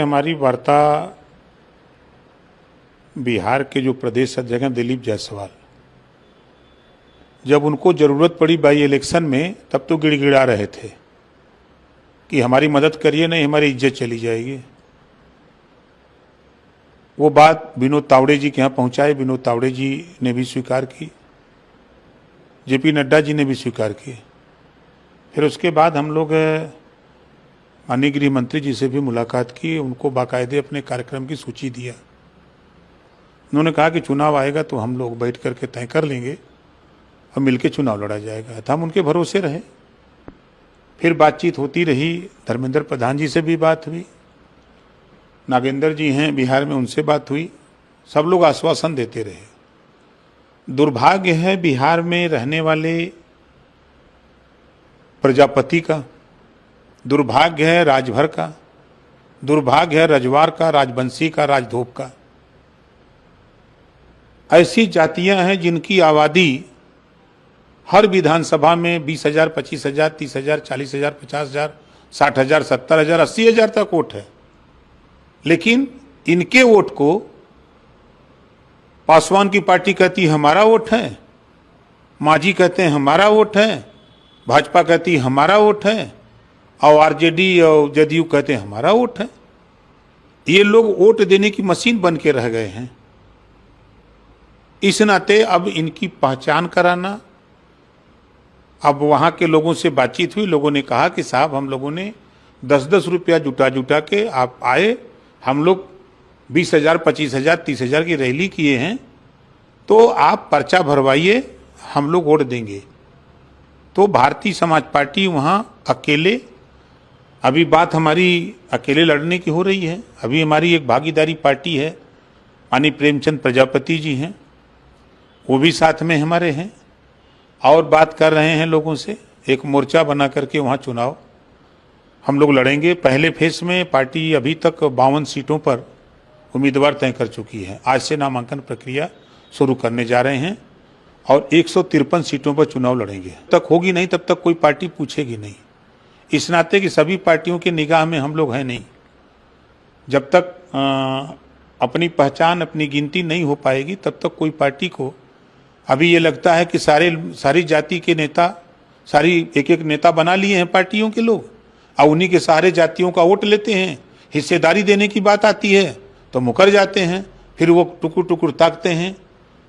हमारी वार्ता बिहार के जो प्रदेश अध्यक्ष हैं दिलीप जायसवाल, जब उनको जरूरत पड़ी बाई इलेक्शन में तब तो गिड़गिड़ा रहे थे कि हमारी मदद करिए, नहीं हमारी इज्जत चली जाएगी। वो बात विनोद तावड़े जी के यहाँ पहुंचाए, विनोद तावड़े जी ने भी स्वीकार की, जेपी नड्डा जी ने भी स्वीकार की। फिर उसके बाद हम लोग माननीय गृह मंत्री जी से भी मुलाकात की, उनको बाकायदे अपने कार्यक्रम की सूची दिया। उन्होंने कहा कि चुनाव आएगा तो हम लोग बैठ करके तय कर लेंगे और मिलके चुनाव लड़ा जाएगा। तो हम उनके भरोसे रहे। फिर बातचीत होती रही, धर्मेंद्र प्रधान जी से भी बात हुई, नागेंद्र जी हैं बिहार में, उनसे बात हुई। सब लोग आश्वासन देते रहे। दुर्भाग्य है बिहार में रहने वाले प्रजापति का, दुर्भाग्य है राजभर का, दुर्भाग्य है रजवार का, राजवंशी का, राजधोप का। ऐसी जातियां हैं जिनकी आबादी हर विधानसभा में 20,000, 25,000, 30,000, 40,000, 50,000, 60,000, 70,000, 80,000 तक वोट है। लेकिन इनके वोट को पासवान की पार्टी कहती है हमारा वोट है, मांझी कहते हैं हमारा वोट है, भाजपा कहती है हमारा वोट है, और आरजेडी और जदयू कहते हैं हमारा वोट है। ये लोग वोट देने की मशीन बन के रह गए हैं। इस नाते अब इनकी पहचान कराना, अब वहाँ के लोगों से बातचीत हुई। लोगों ने कहा कि साहब हम लोगों ने 10-10 रुपया जुटा के आप आए, हम लोग 20,000, 25,000, 30,000 की रैली किए हैं, तो आप पर्चा भरवाइए, हम लोग वोट देंगे। तो भारतीय समाज पार्टी वहाँ अकेले, अभी बात हमारी अकेले लड़ने की हो रही है। अभी हमारी एक भागीदारी पार्टी है, माननीय प्रेमचंद प्रजापति जी हैं, वो भी साथ में हमारे हैं, और बात कर रहे हैं लोगों से। एक मोर्चा बना करके वहाँ चुनाव हम लोग लड़ेंगे। पहले फेज में पार्टी अभी तक 52 सीटों पर उम्मीदवार तय कर चुकी है। आज से नामांकन प्रक्रिया शुरू करने जा रहे हैं और 153 सीटों पर चुनाव लड़ेंगे। तक होगी नहीं तब तक कोई पार्टी पूछेगी नहीं, इस नाते कि सभी पार्टियों के निगाह में हम लोग हैं नहीं। जब तक अपनी पहचान, अपनी गिनती नहीं हो पाएगी तब तक कोई पार्टी को, अभी ये लगता है कि सारी जाति के नेता, सारी एक एक नेता बना लिए हैं पार्टियों के लोग, और उन्हीं के सारे जातियों का वोट लेते हैं। हिस्सेदारी देने की बात आती है तो मुकर जाते हैं। फिर वो टुकुर टुकुर ताकते हैं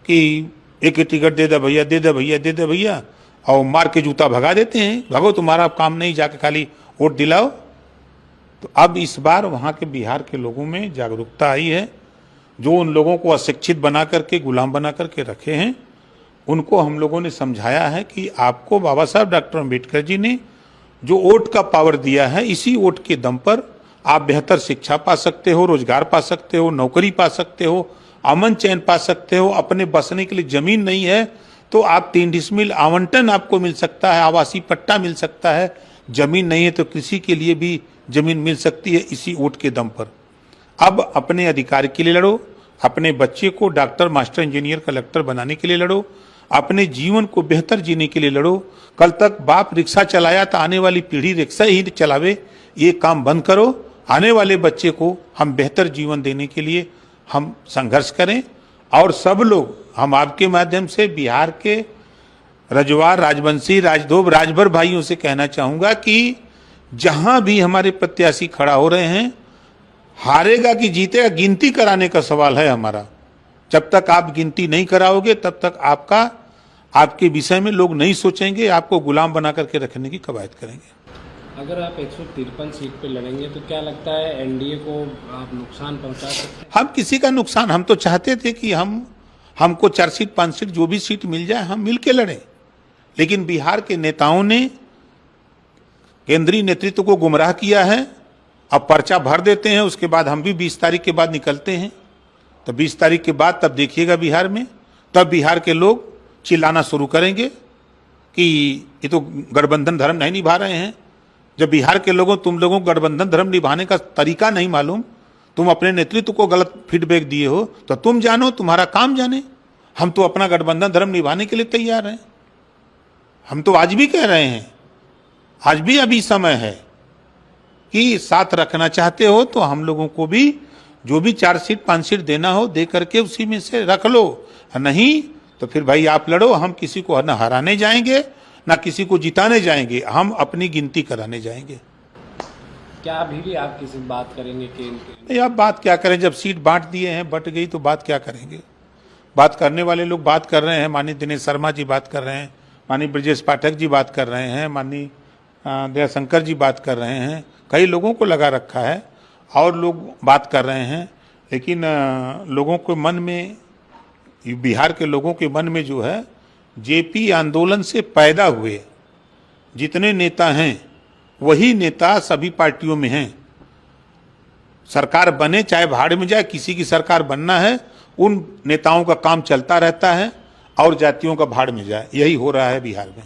कि एक टिकट दे दे भैया, दे दे भैया, दे दे भैया, और मार के जूता भगा देते हैं। भगो, तुम्हारा काम नहीं, जाके खाली वोट दिलाओ। तो अब इस बार वहाँ के बिहार के लोगों में जागरूकता आई है। जो उन लोगों को अशिक्षित बना करके, गुलाम बना करके रखे हैं, उनको हम लोगों ने समझाया है कि आपको बाबा साहब डॉक्टर अम्बेडकर जी ने जो वोट का पावर दिया है, इसी वोट के दम पर आप बेहतर शिक्षा पा सकते हो, रोजगार पा सकते हो, नौकरी पा सकते हो, अमन चैन पा सकते हो। अपने बसने के लिए जमीन नहीं है तो आप 3 डिसमिल आवंटन आपको मिल सकता है, आवासीय पट्टा मिल सकता है। जमीन नहीं है तो कृषि के लिए भी जमीन मिल सकती है, इसी वोट के दम पर। अब अपने अधिकार के लिए लड़ो, अपने बच्चे को डॉक्टर, मास्टर, इंजीनियर, कलेक्टर बनाने के लिए लड़ो, अपने जीवन को बेहतर जीने के लिए लड़ो। कल तक बाप रिक्शा चलाया तो आने वाली पीढ़ी रिक्शा ही चलावे, ये काम बंद करो। आने वाले बच्चे को हम बेहतर जीवन देने के लिए हम संघर्ष करें। और सब लोग, हम आपके माध्यम से बिहार के रजवार, राजवंशी, राजधोब, राजभर भाइयों से कहना चाहूँगा कि जहाँ भी हमारे प्रत्याशी खड़ा हो रहे हैं, हारेगा कि जीतेगा गिनती कराने का सवाल है हमारा। जब तक आप गिनती नहीं कराओगे तब तक आपके विषय में लोग नहीं सोचेंगे, आपको गुलाम बना करके रखने की कवायद करेंगे। अगर आप 153 सीट पे लड़ेंगे तो क्या लगता है एनडीए को आप नुकसान पहुंचा सकते हैं? हम किसी का नुकसान, हम तो चाहते थे कि हमको 4 सीट 5 सीट जो भी सीट मिल जाए हम मिल के लड़ें। लेकिन बिहार के नेताओं ने केंद्रीय नेतृत्व को गुमराह किया है। अब पर्चा भर देते हैं, उसके बाद हम भी 20 तारीख के बाद निकलते हैं। तो 20 तारीख के बाद तब देखिएगा बिहार में, तब बिहार के लोग चिल्लाना शुरू करेंगे कि ये तो गठबंधन धर्म नहीं निभा रहे हैं। जब बिहार के लोगों, तुम लोगों को गठबंधन धर्म निभाने का तरीका नहीं मालूम, तुम अपने नेतृत्व को गलत फीडबैक दिए हो, तो तुम जानो, तुम्हारा काम जाने। हम तो अपना गठबंधन धर्म निभाने के लिए तैयार हैं। हम तो आज भी कह रहे हैं, आज भी अभी समय है। कि साथ रखना चाहते हो तो हम लोगों को भी जो भी 4 सीट 5 सीट देना हो दे करके उसी में से रख लो, नहीं तो फिर भाई आप लड़ो, हम किसी को न हराने जाएंगे ना किसी को जिताने जाएंगे, हम अपनी गिनती कराने जाएंगे। क्या अभी भी आप किसी बात करेंगे कि नहीं, आप बात क्या करें, जब सीट बांट दिए हैं, बट गई तो बात क्या करेंगे। बात करने वाले लोग बात कर रहे हैं, माननीय दिनेश शर्मा जी बात कर रहे हैं, माननीय ब्रजेश पाठक जी बात कर रहे हैं, माननीय दयाशंकर जी बात कर रहे हैं, कई लोगों को लगा रखा है और लोग बात कर रहे हैं, लेकिन लोगों के मन में, बिहार के लोगों के मन में जो है जेपी आंदोलन से पैदा हुए जितने नेता हैं वही नेता सभी पार्टियों में हैं। सरकार बने चाहे भाड़ में जाए, किसी की सरकार बनना है, उन नेताओं का काम चलता रहता है और जातियों का भाड़ में जाए, यही हो रहा है बिहार में।